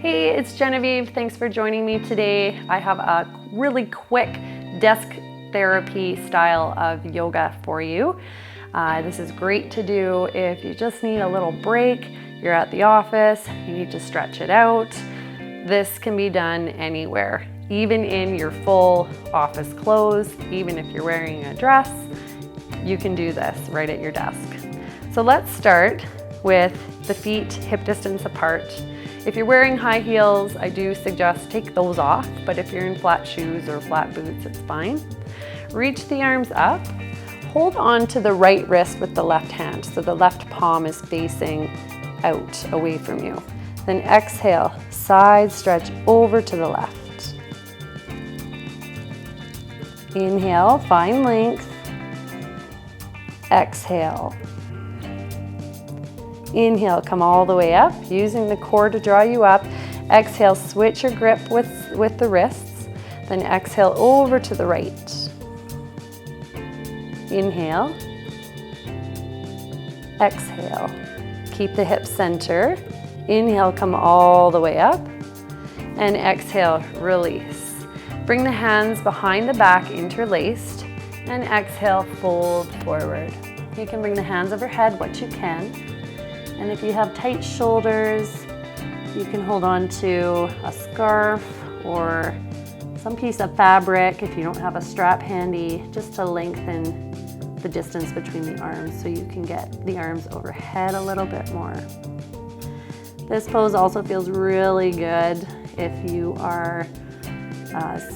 Hey, it's Genevieve. Thanks for joining me today. I have a really quick desk therapy style of yoga for you. This is great to do if you just need a little break, you're at the office, you need to stretch it out. This can be done anywhere, even in your full office clothes, even if you're wearing a dress, you can do this right at your desk. So let's start with the feet hip distance apart. If you're wearing high heels, I do suggest take those off, but if you're in flat shoes or flat boots, it's fine. Reach the arms up, hold on to the right wrist with the left hand, so the left palm is facing out, away from you. Then exhale, side stretch over to the left. Inhale, find length. Exhale. Inhale, come all the way up, using the core to draw you up. Exhale, switch your grip with the wrists. Then exhale over to the right. Inhale. Exhale. Keep the hips center. Inhale, come all the way up. And exhale, release. Bring the hands behind the back, interlaced. And exhale, fold forward. You can bring the hands overhead, what you can. And if you have tight shoulders, you can hold on to a scarf or some piece of fabric if you don't have a strap handy, just to lengthen the distance between the arms so you can get the arms overhead a little bit more. This pose also feels really good if you are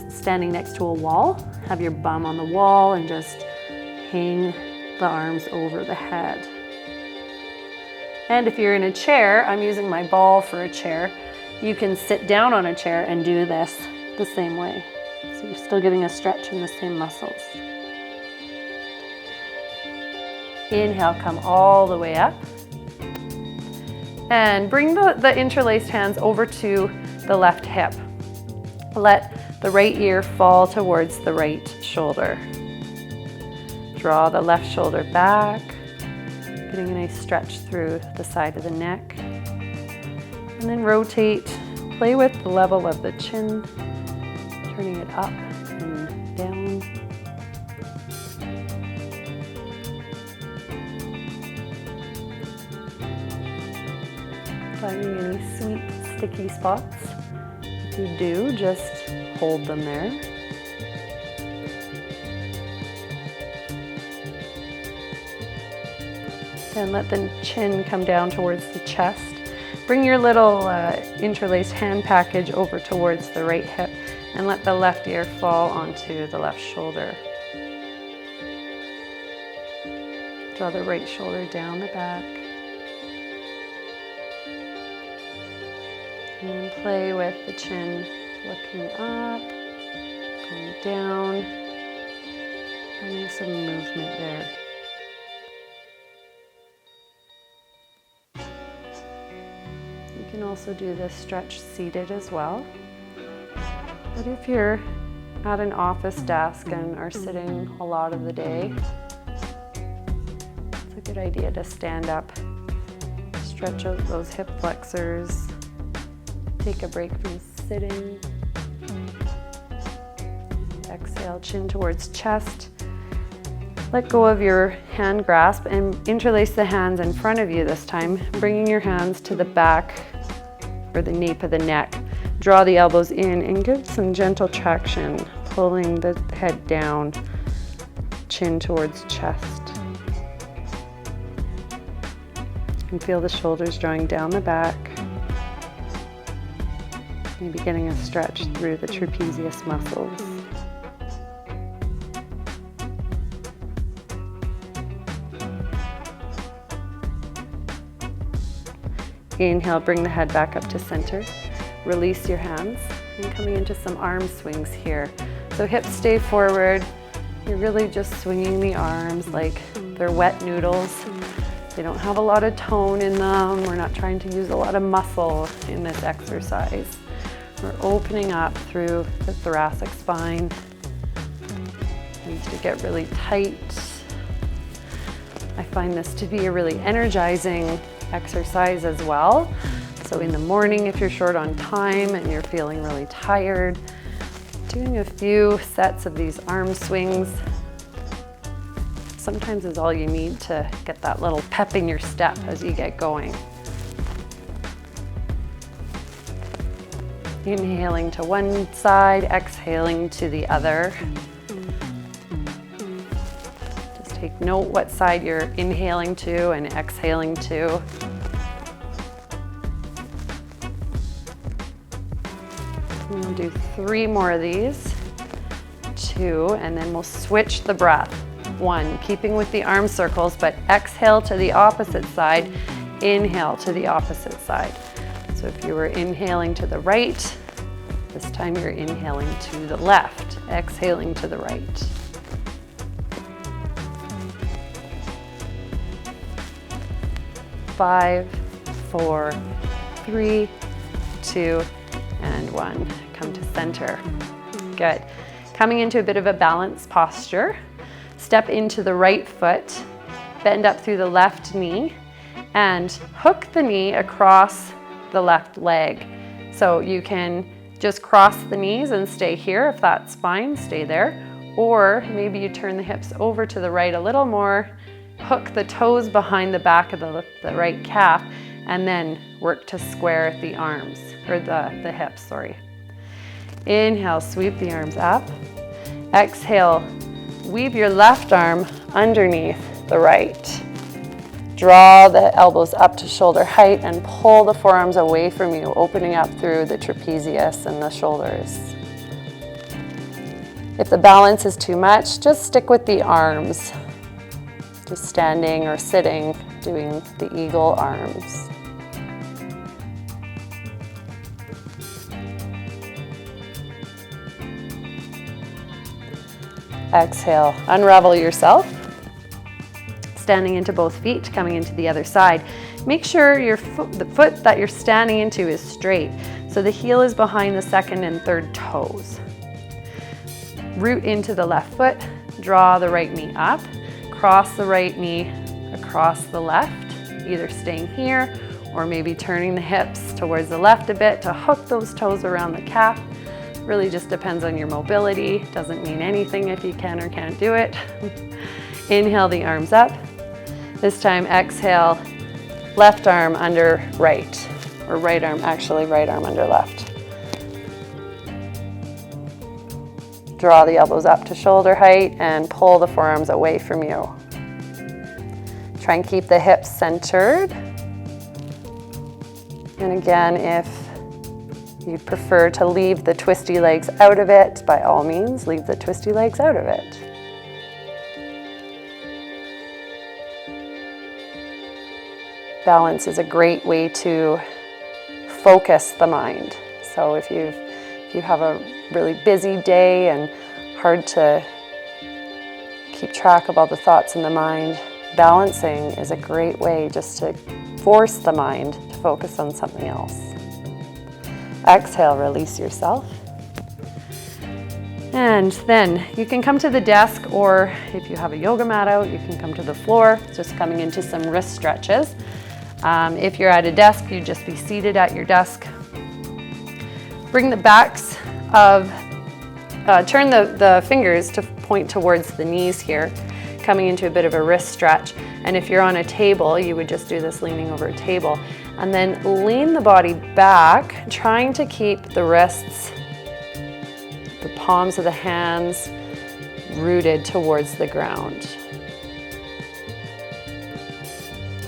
standing next to a wall. Have your bum on the wall and just hang the arms over the head. And if you're in a chair, I'm using my ball for a chair, you can sit down on a chair and do this the same way. So you're still getting a stretch in the same muscles. Inhale, come all the way up. And bring the interlaced hands over to the left hip. Let the right ear fall towards the right shoulder. Draw the left shoulder back. Getting a nice stretch through the side of the neck. And then rotate, play with the level of the chin, turning it up and down. Finding any sweet, sticky spots. If you do, just hold them there. And let the chin come down towards the chest. Bring your little interlaced hand package over towards the right hip and let the left ear fall onto the left shoulder. Draw the right shoulder down the back. And play with the chin looking up, going down, finding some movement there. You can also do this stretch seated as well. But if you're at an office desk and are sitting a lot of the day, it's a good idea to stand up, stretch out those hip flexors, take a break from sitting. Exhale, chin towards chest. Let go of your hand grasp and interlace the hands in front of you this time, bringing your hands to the back or the nape of the neck. Draw the elbows in and give some gentle traction, pulling the head down, chin towards chest. And feel the shoulders drawing down the back. Maybe getting a stretch through the trapezius muscles. Inhale, bring the head back up to center. Release your hands and coming into some arm swings here. So hips stay forward. You're really just swinging the arms like they're wet noodles. They don't have a lot of tone in them. We're not trying to use a lot of muscle in this exercise. We're opening up through the thoracic spine. It needs to get really tight. I find this to be a really energizing exercise as well. So in the morning, if you're short on time and you're feeling really tired, doing a few sets of these arm swings sometimes is all you need to get that little pep in your step as you get going. Inhaling to one side, exhaling to the other. Just take note what side you're inhaling to and exhaling to. We'll do 3 more of these, 2, and then we'll switch the breath. 1, keeping with the arm circles, but exhale to the opposite side, inhale to the opposite side. So if you were inhaling to the right, this time you're inhaling to the left, exhaling to the right. Five, 4, 3, 2, and 1. Come to center. Good. Coming into a bit of a balanced posture. Step into the right foot, bend up through the left knee, and hook the knee across the left leg. So you can just cross the knees and stay here. If that's fine, stay there. Or maybe you turn the hips over to the right a little more, hook the toes behind the back of the right calf, and then work to square the arms, or the hips, sorry. Inhale, sweep the arms up. Exhale, weave your left arm underneath the right. Draw the elbows up to shoulder height and pull the forearms away from you, opening up through the trapezius and the shoulders. If the balance is too much, just stick with the arms. Just standing or sitting, doing the eagle arms. Exhale, unravel yourself. Standing into both feet, coming into the other side. Make sure the foot that you're standing into is straight. So the heel is behind the second and third toes. Root into the left foot, draw the right knee up, cross the right knee across the left, either staying here or maybe turning the hips towards the left a bit to hook those toes around the calf. Really just depends on your mobility. Doesn't mean anything if you can or can't do it. Inhale the arms up. This time exhale, left arm under right, or right arm under left. Draw the elbows up to shoulder height and pull the forearms away from you. Try and keep the hips centered. And again, if you'd prefer to leave the twisty legs out of it, by all means, leave the twisty legs out of it. Balance is a great way to focus the mind. So if you have a really busy day and hard to keep track of all the thoughts in the mind, balancing is a great way just to force the mind to focus on something else. Exhale, release yourself. And then you can come to the desk, or if you have a yoga mat out, you can come to the floor, just coming into some wrist stretches. If you're at a desk, you'd just be seated at your desk. Bring the backs of, turn the fingers to point towards the knees here, coming into a bit of a wrist stretch. And if you're on a table, you would just do this leaning over a table. And then lean the body back, trying to keep the wrists, the palms of the hands rooted towards the ground.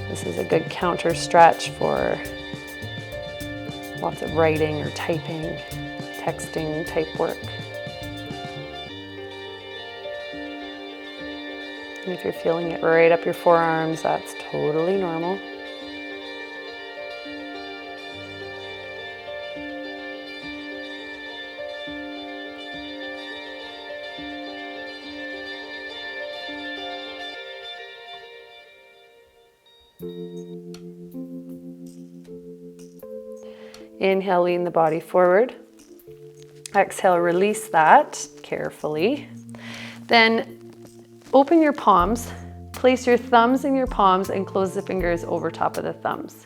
This is a good counter stretch for lots of writing or typing, texting type work. And if you're feeling it right up your forearms, that's totally normal. Inhale, lean the body forward. Exhale, release that carefully. Then open your palms, place your thumbs in your palms and close the fingers over top of the thumbs.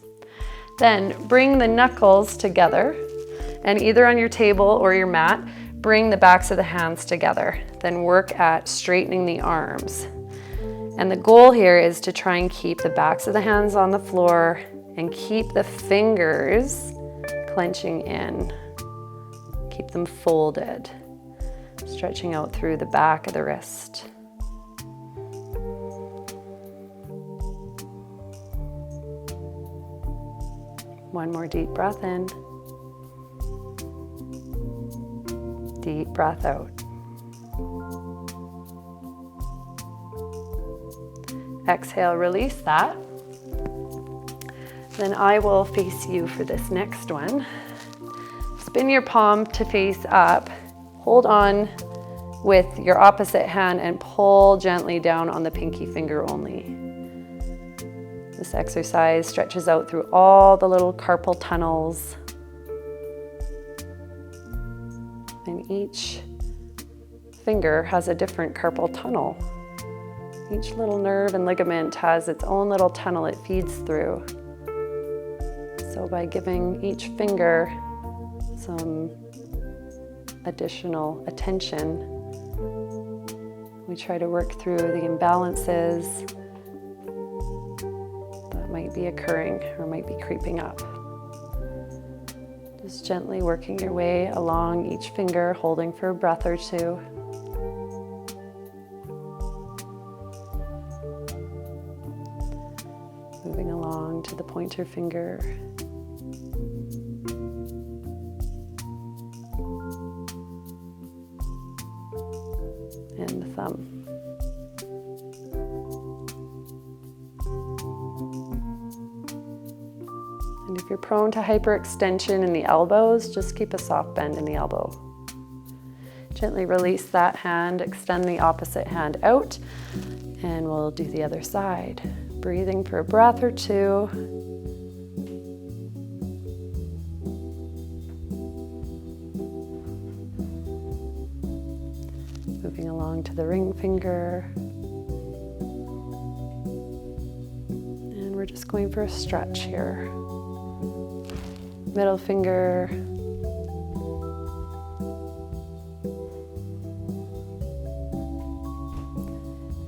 Then bring the knuckles together, and either on your table or your mat, bring the backs of the hands together. Then work at straightening the arms. And the goal here is to try and keep the backs of the hands on the floor and keep the fingers clenching in. Keep them folded, stretching out through the back of the wrist. One more deep breath in. Deep breath out. Exhale, release that. Then I will face you for this next one. Spin your palm to face up. Hold on with your opposite hand and pull gently down on the pinky finger only. This exercise stretches out through all the little carpal tunnels. And each finger has a different carpal tunnel. Each little nerve and ligament has its own little tunnel it feeds through. So by giving each finger some additional attention, we try to work through the imbalances that might be occurring or might be creeping up. Just gently working your way along each finger, holding for a breath or two. Moving along to the pointer finger. And the thumb. And if you're prone to hyperextension in the elbows, just keep a soft bend in the elbow. Gently release that hand, extend the opposite hand out, and we'll do the other side. Breathing for a breath or two. Moving along to the ring finger. And we're just going for a stretch here. Middle finger.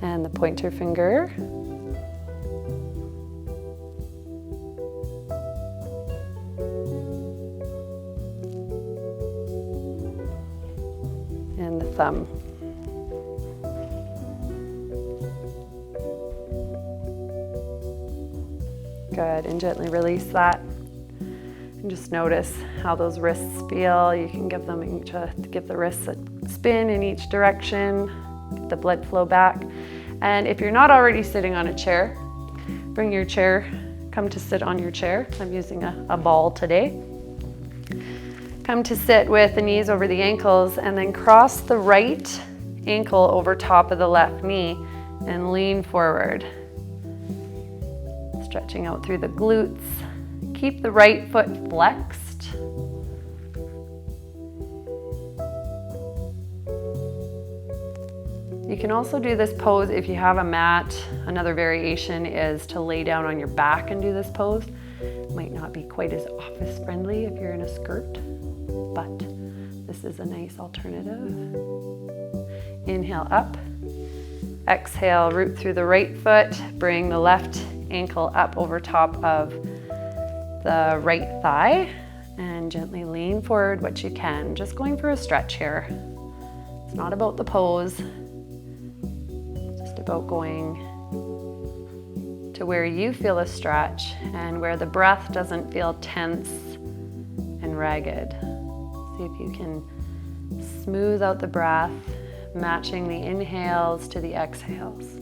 And the pointer finger. And the thumb. Good, and gently release that. And just notice how those wrists feel. You can give them give the wrists a spin in each direction, get the blood flow back. And if you're not already sitting on a chair, bring your chair, come to sit on your chair. I'm using a ball today. Come to sit with the knees over the ankles and then cross the right ankle over top of the left knee and lean forward. Stretching out through the glutes. Keep the right foot flexed. You can also do this pose if you have a mat. Another variation is to lay down on your back and do this pose. Might not be quite as office friendly if you're in a skirt, but this is a nice alternative. Inhale up. Exhale, root through the right foot. Bring the left ankle up over top of the right thigh and gently lean forward what you can. Just going for a stretch here. It's not about the pose. It's just about going to where you feel a stretch and where the breath doesn't feel tense and ragged. See if you can smooth out the breath, matching the inhales to the exhales.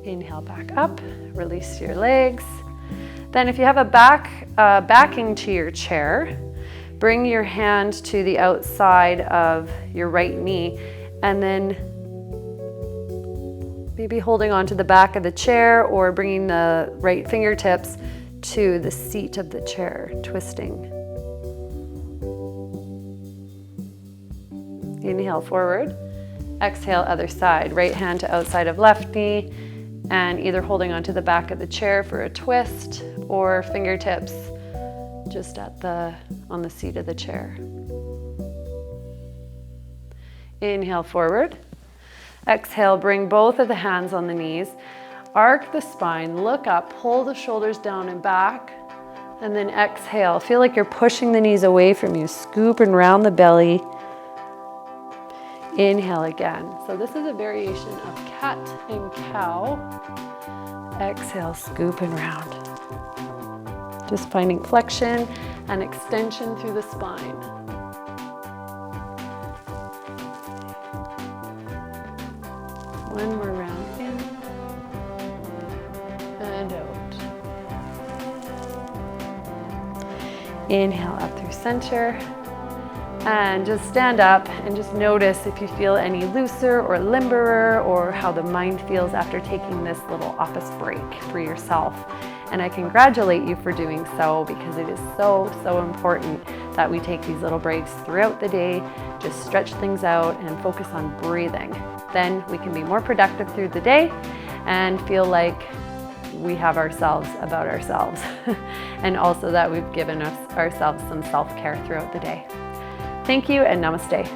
Inhale back up, release your legs. Then if you have a backing to your chair, bring your hand to the outside of your right knee and then maybe holding onto the back of the chair or bringing the right fingertips to the seat of the chair, twisting. Inhale forward Exhale, other side. Right hand to outside of left knee, and either holding onto the back of the chair for a twist or fingertips just on the seat of the chair. Inhale forward. Exhale, bring both of the hands on the knees. Arc the spine, look up, pull the shoulders down and back, and then exhale. Feel like you're pushing the knees away from you, scoop and round the belly. Inhale again. So this is a variation of cat and cow. Exhale, scoop and round. Just finding flexion and extension through the spine. One more round in and out. Inhale up through center. And just stand up and just notice if you feel any looser or limberer, or how the mind feels after taking this little office break for yourself. And I congratulate you for doing so, because it is so, so important that we take these little breaks throughout the day, just stretch things out and focus on breathing. Then we can be more productive through the day and feel like we have ourselves about ourselves and also that we've given ourselves some self-care throughout the day. Thank you and namaste.